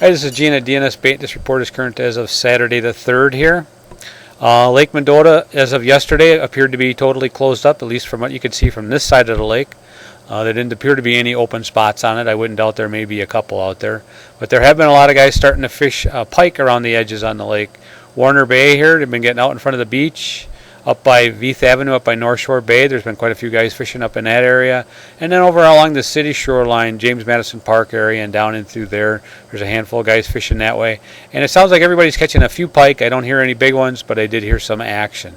Hi, this is Gene at DNS Bait. This report is current as of Saturday the 3rd here. Lake Mendota, as of yesterday, appeared to be totally closed up, at least from what you could see from this side of the lake. There didn't appear to be any open spots on it. I wouldn't doubt there may be a couple out there. But there have been a lot of guys starting to fish pike around the edges on the lake. Warner Bay here, they've been getting out in front of the beach. Up by Veith Avenue, up by North Shore Bay, there's been quite a few guys fishing up in that area. And then over along the city shoreline, James Madison Park area and down in through there, there's a handful of guys fishing that way. And it sounds like everybody's catching a few pike. I don't hear any big ones, but I did hear some action.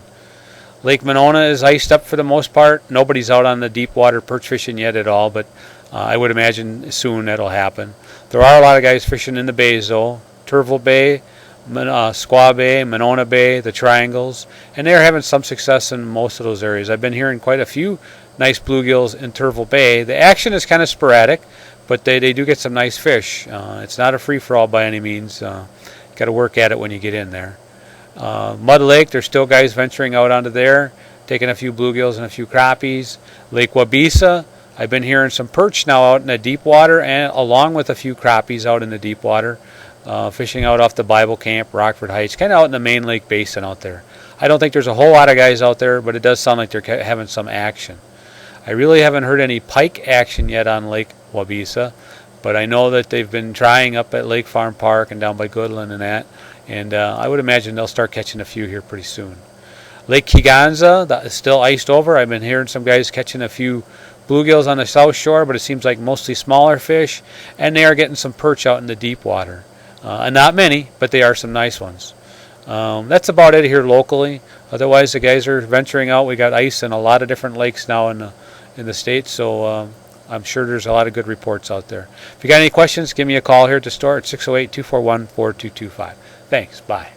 Lake Monona is iced up for the most part. Nobody's out on the deep water perch fishing yet at all, but I would imagine soon that'll happen. There are a lot of guys fishing in the bays though. Turville Bay, Squaw Bay, Monona Bay, the Triangles, and they're having some success in most of those areas. I've been hearing quite a few nice bluegills in Turville Bay. The action is kind of sporadic, but they do get some nice fish. It's not a free-for-all by any means. Got to work at it when you get in there. Mud Lake, there's still guys venturing out onto there, taking a few bluegills and a few crappies. Lake Wabeesa, I've been hearing some perch now out in the deep water, and along with a few crappies out in the deep water. Fishing out off the Bible Camp, Rockford Heights, kind of out in the main lake basin out there. I don't think there's a whole lot of guys out there, but it does sound like they're having some action. I really haven't heard any pike action yet on Lake Wabeesa, but I know that they've been trying up at Lake Farm Park and down by Goodland and that, and I would imagine they'll start catching a few here pretty soon. Lake Kegonsa, that is still iced over. I've been hearing some guys catching a few bluegills on the south shore, but it seems like mostly smaller fish, and they are getting some perch out in the deep water. Not many, but they are some nice ones. That's about it here locally. Otherwise, the guys are venturing out. We got ice in a lot of different lakes now in the state, so I'm sure there's a lot of good reports out there. If you got any questions, give me a call here at the store at 608-241-4225. Thanks. Bye.